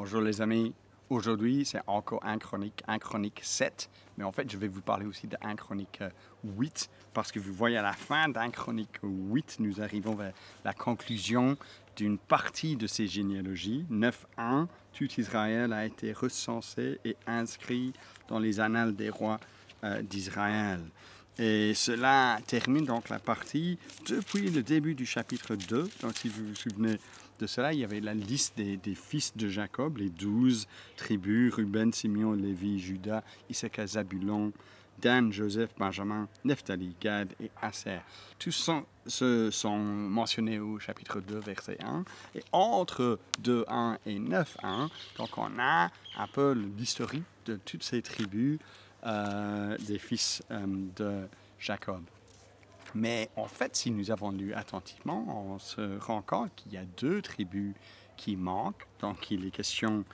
Bonjour les amis, aujourd'hui c'est encore un Chronique 7, mais en fait je vais vous parler aussi de 1 Chronique 8, parce que vous voyez à la fin d'1 Chronique 8, nous arrivons vers la conclusion d'une partie de ces généalogies. 9.1, tout Israël a été recensé et inscrit dans les annales des rois d'Israël. Et cela termine donc la partie depuis le début du chapitre 2. Donc si vous vous souvenez de cela, il y avait la liste des fils de Jacob, les 12 tribus, Ruben, Simeon, Lévi, Juda, Issachar, Zabulon, Dan, Joseph, Benjamin, Nephtali, Gad et Aser. Tous sont mentionnés au chapitre 2, verset 1. Et entre 2.1 et 9.1, donc on a un peu l'historique de toutes ces tribus des fils de Jacob. Mais en fait, si nous avons lu attentivement, on se rend compte qu'il y a 2 tribus qui manquent. Donc, il est question,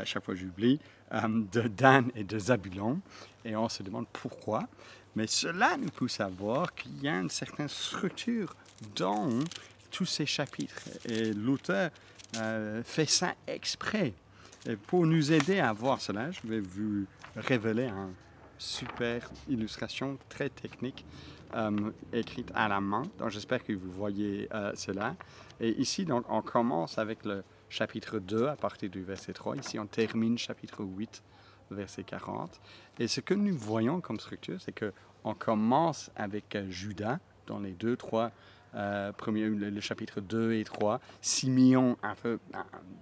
chaque fois j'oublie, de Dan et de Zabulon. Et on se demande pourquoi. Mais cela nous pousse à voir qu'il y a une certaine structure dans tous ces chapitres. Et l'auteur fait ça exprès. Et pour nous aider à voir cela, je vais vous révéler une super illustration très technique écrite à la main. Donc j'espère que vous voyez cela. Et ici, donc, on commence avec le chapitre 2 à partir du verset 3. Ici, on termine chapitre 8, verset 40. Et ce que nous voyons comme structure, c'est qu'on commence avec Juda dans les 2-3 premier, le chapitre 2 et 3, Simeon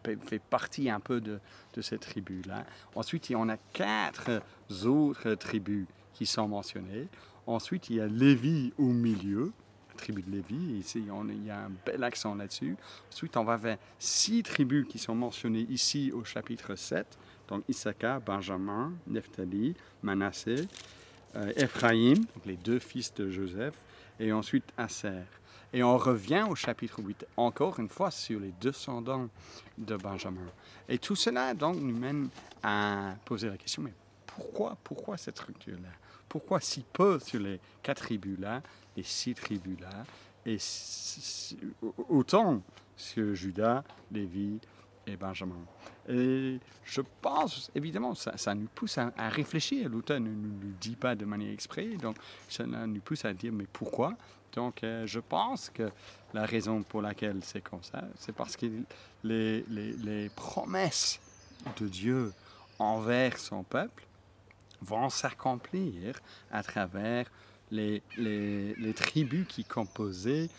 fait partie un peu de cette tribu-là. Ensuite, on a 4 autres tribus qui sont mentionnées. Ensuite, il y a Lévi au milieu, la tribu de Lévi. Ici, il y a un bel accent là-dessus. Ensuite, on va vers 6 tribus qui sont mentionnées ici au chapitre 7. Donc, Issachar, Benjamin, Nephtali, Manassé, Ephraïm, donc les 2 fils de Joseph, et ensuite Aser. Et on revient au chapitre 8, encore une fois, sur les descendants de Benjamin. Et tout cela, donc, nous mène à poser la question, mais pourquoi cette structure-là? Pourquoi si peu sur les 4 tribus-là, les 6 tribus-là, et autant sur Juda, Lévi et Benjamin? Et je pense, évidemment, ça nous pousse à réfléchir. L'auteur ne nous le dit pas de manière exprès, donc ça nous pousse à dire, mais pourquoi? Donc, je pense que la raison pour laquelle c'est comme ça, c'est parce que les promesses de Dieu envers son peuple vont s'accomplir à travers les tribus qui composaient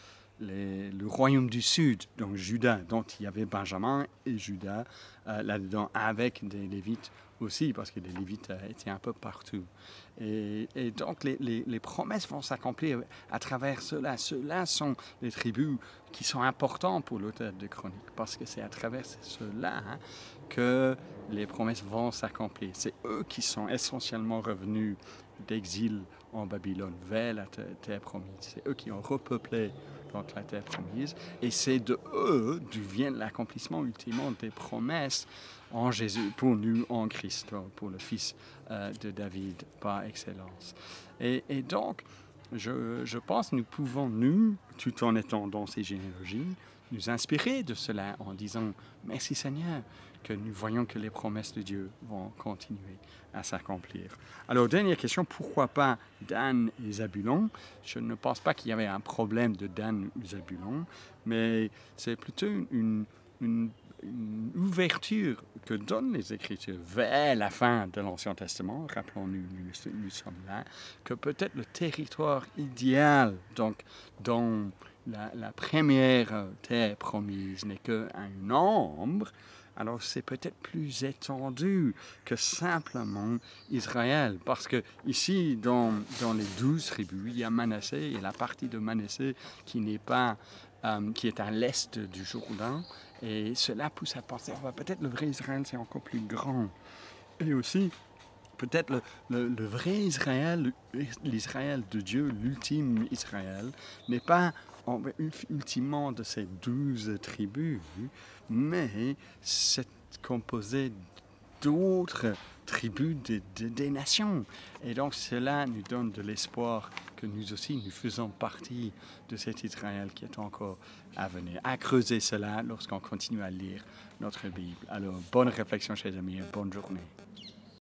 le royaume du Sud, donc Juda, dont il y avait Benjamin et Juda là-dedans, avec des Lévites aussi, parce que les Lévites étaient un peu partout. Et donc les promesses vont s'accomplir à travers cela. Ceux-là sont les tribus qui sont importants pour l'auteur de Chroniques, parce que c'est à travers cela que les promesses vont s'accomplir. C'est eux qui sont essentiellement revenus d'exil en Babylone vers la terre promise. C'est eux qui ont repeuplé donc la terre promise, et c'est de eux d'où vient l'accomplissement ultimement des promesses en Jésus, pour nous en Christ, pour le Fils de David par excellence. Et donc, je pense que nous pouvons, nous, tout en étant dans ces généalogies, nous inspirer de cela en disant « Merci Seigneur », que nous voyons que les promesses de Dieu vont continuer à s'accomplir. Alors, dernière question, pourquoi pas Dan et Zabulon? Je ne pense pas qu'il y avait un problème de Dan ou Zabulon, mais c'est plutôt une ouverture que donnent les Écritures vers la fin de l'Ancien Testament. Rappelons-nous, nous sommes là, que peut-être le territoire idéal, donc dans la première terre promise, n'est qu'un nombre. Alors c'est peut-être plus étendu que simplement Israël, parce que ici, dans les 12 tribus, il y a Manassé, et la partie de Manassé qui est à l'est du Jourdain, et cela pousse à penser, peut-être le vrai Israël c'est encore plus grand. Et aussi, peut-être le vrai Israël, l'Israël de Dieu, l'ultime Israël, n'est pas ultimement de ces 12 tribus, mais c'est composé d'autres tribus des nations. Et donc cela nous donne de l'espoir que nous aussi, nous faisons partie de cet Israël qui est encore à venir. À creuser cela lorsqu'on continue à lire notre Bible. Alors, bonne réflexion, chers amis, et bonne journée.